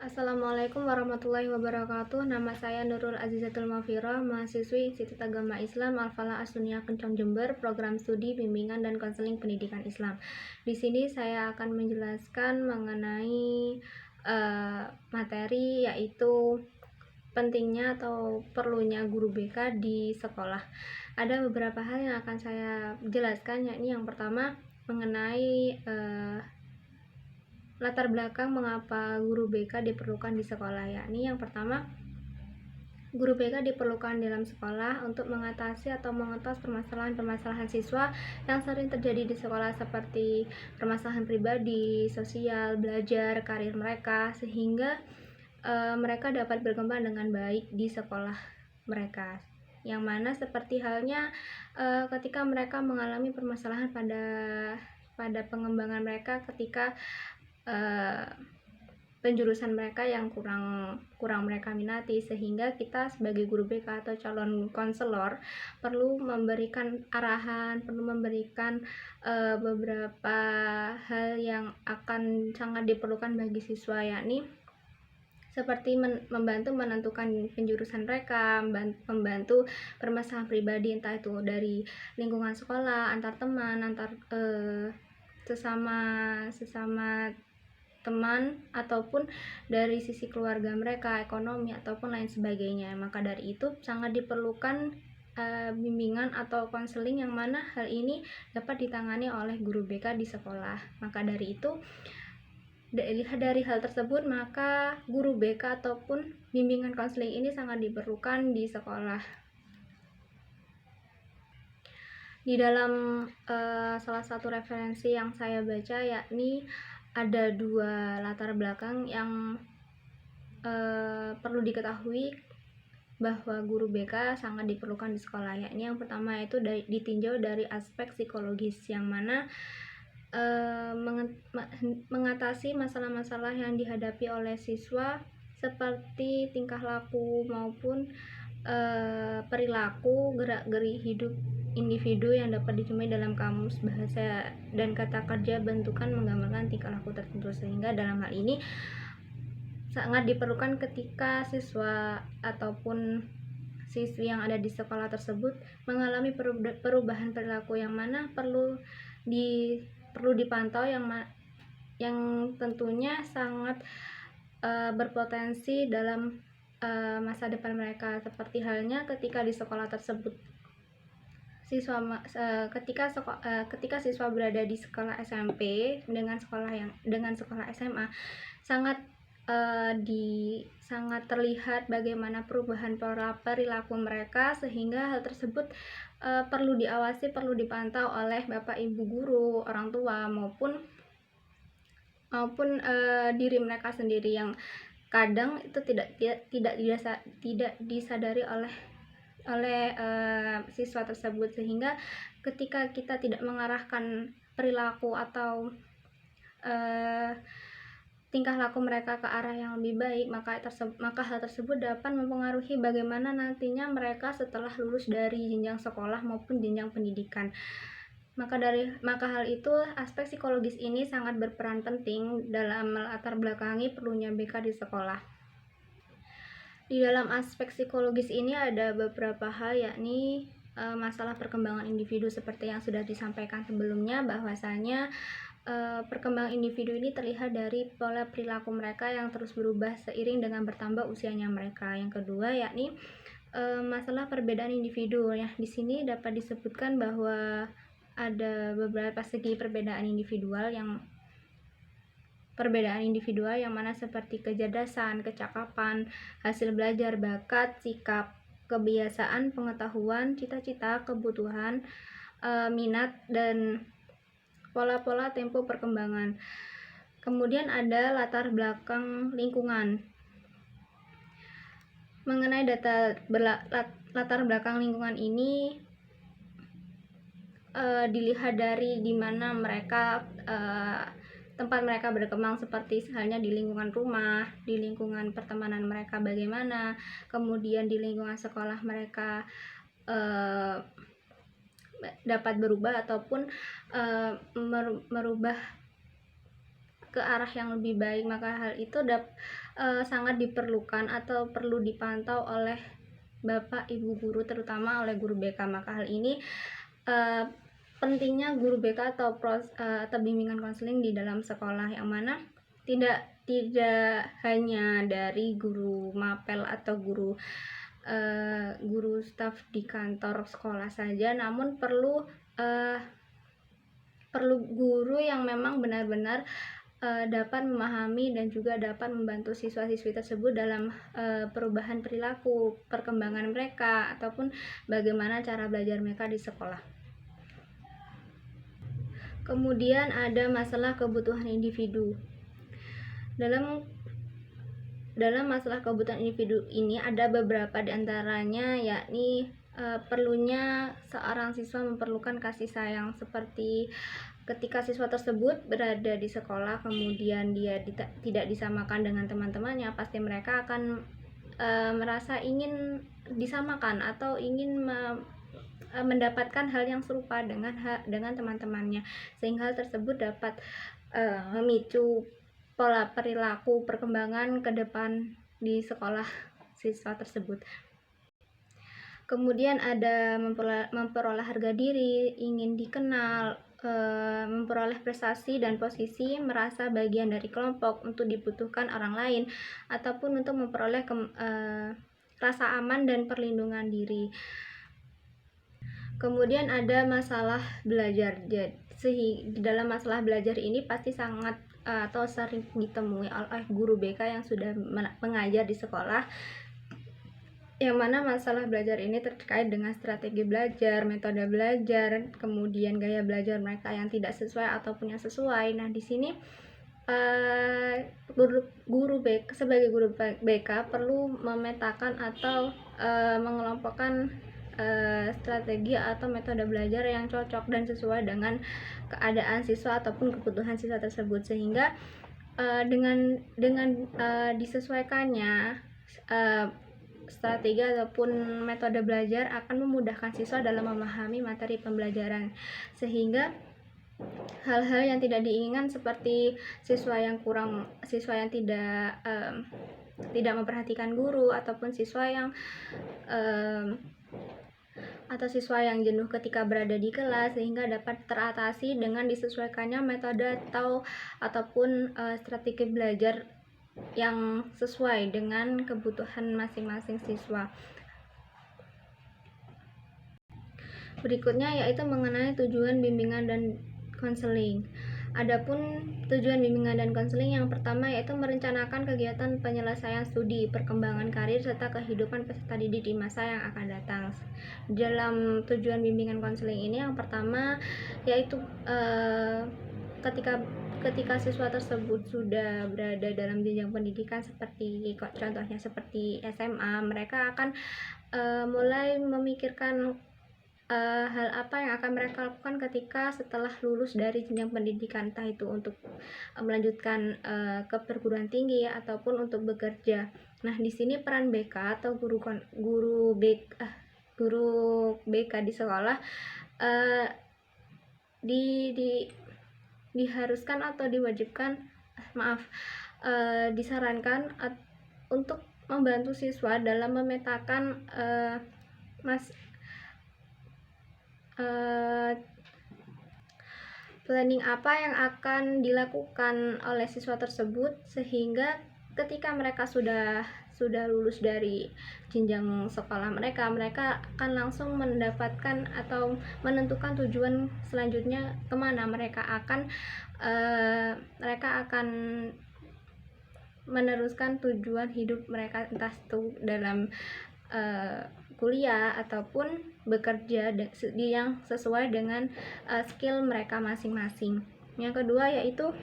Assalamualaikum warahmatullahi wabarakatuh. Nama saya Nurul Azizatul Mafirah, mahasiswi Institut Agama Islam Al-Falah As-Sunniyah Kencang Jember, program studi bimbingan dan konseling pendidikan Islam. Di sini saya akan menjelaskan mengenai materi, yaitu pentingnya atau perlunya guru BK di sekolah. Ada beberapa hal yang akan saya jelaskan, yakni yang pertama mengenai latar belakang mengapa guru BK diperlukan di sekolah, yakni yang pertama, guru BK diperlukan dalam sekolah untuk mengatasi atau mengentas permasalahan-permasalahan siswa yang sering terjadi di sekolah, seperti permasalahan pribadi, sosial, belajar, karir mereka, sehingga mereka dapat berkembang dengan baik di sekolah mereka. Yang mana seperti halnya ketika mereka mengalami permasalahan pada pengembangan mereka ketika penjurusan mereka yang kurang mereka minati, sehingga kita sebagai guru BK atau calon konselor perlu memberikan arahan, perlu memberikan beberapa hal yang akan sangat diperlukan bagi siswa, yakni seperti membantu menentukan penjurusan mereka, membantu permasalahan pribadi, entah itu dari lingkungan sekolah, antar teman, antar sesama teman, ataupun dari sisi keluarga mereka, ekonomi, ataupun lain sebagainya. Maka dari itu sangat diperlukan bimbingan atau konseling, yang mana hal ini dapat ditangani oleh guru BK di sekolah. Maka dari itu, dari hal tersebut, maka guru BK ataupun bimbingan konseling ini sangat diperlukan di sekolah. Di dalam salah satu referensi yang saya baca, yakni ada dua latar belakang yang perlu diketahui bahwa guru BK sangat diperlukan di sekolah, yakni yang pertama itu ditinjau dari aspek psikologis, yang mana mengatasi masalah-masalah yang dihadapi oleh siswa, seperti tingkah laku maupun perilaku, gerak-geri hidup individu yang dapat dijumpai dalam kamus bahasa dan kata kerja bentukan menggambarkan tingkah laku tertentu, sehingga dalam hal ini sangat diperlukan ketika siswa ataupun siswi yang ada di sekolah tersebut mengalami perubahan perilaku, yang mana perlu dipantau, yang tentunya sangat berpotensi dalam masa depan mereka, seperti halnya ketika di sekolah tersebut ketika siswa berada di sekolah SMP dengan sekolah SMA, sangat terlihat bagaimana perubahan pola perilaku mereka, sehingga hal tersebut perlu diawasi, perlu dipantau oleh Bapak Ibu guru, orang tua, maupun diri mereka sendiri, yang kadang itu tidak disadari oleh siswa tersebut, sehingga ketika kita tidak mengarahkan perilaku atau tingkah laku mereka ke arah yang lebih baik, maka hal tersebut dapat mempengaruhi bagaimana nantinya mereka setelah lulus dari jenjang sekolah maupun jenjang pendidikan. Maka hal itu, aspek psikologis ini sangat berperan penting dalam melatar belakangi perlunya BK di sekolah. Di dalam aspek psikologis ini ada beberapa hal, yakni masalah perkembangan individu, seperti yang sudah disampaikan sebelumnya, bahwasanya perkembangan individu ini terlihat dari pola perilaku mereka yang terus berubah seiring dengan bertambah usianya mereka. Yang kedua, yakni masalah perbedaan individu. Ya, di sini dapat disebutkan bahwa ada beberapa segi perbedaan individual yang mana seperti kecerdasan, kecakapan, hasil belajar, bakat, sikap, kebiasaan, pengetahuan, cita-cita, kebutuhan, minat, dan pola-pola tempo perkembangan. Kemudian ada latar belakang lingkungan. Mengenai latar belakang lingkungan ini dilihat dari dimana tempat mereka berkembang, seperti halnya di lingkungan rumah, di lingkungan pertemanan mereka bagaimana, kemudian di lingkungan sekolah mereka dapat berubah ataupun merubah ke arah yang lebih baik. Maka hal itu sangat diperlukan atau perlu dipantau oleh Bapak Ibu guru, terutama oleh guru BK. Maka hal ini pentingnya guru BK atau bimbingan konseling di dalam sekolah, yang mana tidak hanya dari guru mapel atau guru staf di kantor sekolah saja, namun perlu guru yang memang benar-benar dapat memahami dan juga dapat membantu siswa-siswi tersebut dalam perubahan perilaku, perkembangan mereka, ataupun bagaimana cara belajar mereka di sekolah. Kemudian ada masalah kebutuhan individu. Dalam masalah kebutuhan individu ini ada beberapa diantaranya, yakni perlunya seorang siswa memerlukan kasih sayang, seperti ketika siswa tersebut berada di sekolah kemudian dia tidak disamakan dengan teman-temannya, pasti mereka akan merasa ingin disamakan atau ingin mendapatkan hal yang serupa dengan teman-temannya, sehingga hal tersebut dapat memicu pola perilaku perkembangan ke depan di sekolah siswa tersebut. Kemudian ada memperoleh harga diri, ingin dikenal, memperoleh prestasi dan posisi, merasa bagian dari kelompok, untuk dibutuhkan orang lain, ataupun untuk memperoleh rasa aman dan perlindungan diri. Kemudian ada masalah belajar. Di dalam masalah belajar ini pasti sangat atau sering ditemui oleh guru BK yang sudah mengajar di sekolah, yang mana masalah belajar ini terkait dengan strategi belajar, metode belajar, kemudian gaya belajar mereka yang tidak sesuai ataupun yang sesuai. Nah, di sini sebagai guru BK perlu memetakan atau mengelompokkan strategi atau metode belajar yang cocok dan sesuai dengan keadaan siswa ataupun kebutuhan siswa tersebut, sehingga dengan disesuaikannya strategi ataupun metode belajar akan memudahkan siswa dalam memahami materi pembelajaran, sehingga hal-hal yang tidak diinginkan seperti siswa yang tidak memperhatikan guru, ataupun siswa yang jenuh ketika berada di kelas, sehingga dapat teratasi dengan disesuaikannya metode ataupun strategi belajar yang sesuai dengan kebutuhan masing-masing siswa. Berikutnya yaitu mengenai tujuan bimbingan dan konseling. Adapun tujuan bimbingan dan konseling yang pertama yaitu merencanakan kegiatan penyelesaian studi, perkembangan karir, serta kehidupan peserta didik di masa yang akan datang. Dalam tujuan bimbingan konseling ini yang pertama yaitu ketika siswa tersebut sudah berada dalam jenjang pendidikan, contohnya seperti SMA, mereka akan mulai memikirkan hal apa yang akan mereka lakukan ketika setelah lulus dari jenjang pendidikan, entah itu untuk melanjutkan ke perguruan tinggi ataupun untuk bekerja. Nah, di sini peran BK atau guru BK di sekolah diharuskan atau disarankan untuk membantu siswa dalam memetakan planning apa yang akan dilakukan oleh siswa tersebut, sehingga ketika mereka sudah lulus dari jenjang sekolah mereka akan langsung mendapatkan atau menentukan tujuan selanjutnya kemana mereka akan meneruskan tujuan hidup mereka, entah itu dalam kuliah ataupun bekerja yang sesuai dengan skill mereka masing-masing. Yang kedua yaitu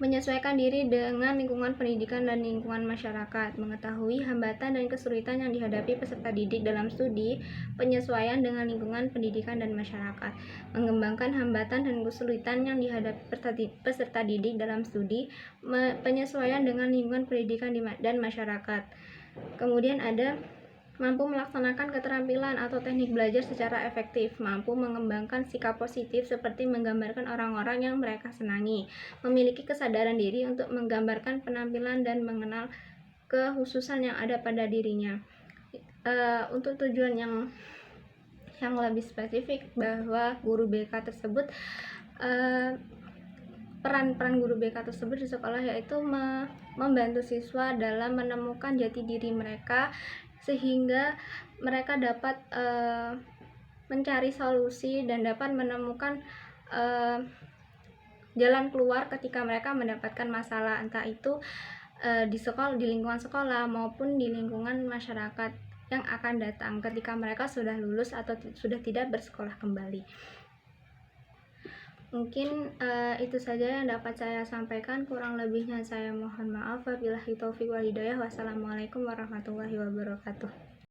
menyesuaikan diri dengan lingkungan pendidikan dan lingkungan masyarakat, mengetahui hambatan dan kesulitan yang dihadapi peserta didik dalam studi, penyesuaian dengan lingkungan pendidikan dan masyarakat, mengembangkan hambatan dan kesulitan yang dihadapi peserta didik dalam studi, penyesuaian dengan lingkungan pendidikan dan masyarakat. Kemudian ada mampu melaksanakan keterampilan atau teknik belajar secara efektif, mampu mengembangkan sikap positif seperti menggambarkan orang-orang yang mereka senangi, memiliki kesadaran diri untuk menggambarkan penampilan dan mengenal kekhususan yang ada pada dirinya. Untuk tujuan yang lebih spesifik, bahwa guru BK tersebut peran guru BK tersebut di sekolah yaitu membantu siswa dalam menemukan jati diri mereka, sehingga mereka dapat mencari solusi dan dapat menemukan jalan keluar ketika mereka mendapatkan masalah, entah itu di sekolah, di lingkungan sekolah maupun di lingkungan masyarakat yang akan datang ketika mereka sudah lulus atau sudah tidak bersekolah kembali. Mungkin itu saja yang dapat saya sampaikan, kurang lebihnya saya mohon maaf. Wabillahi taufiq wal hidayah. Wassalamualaikum warahmatullahi wabarakatuh.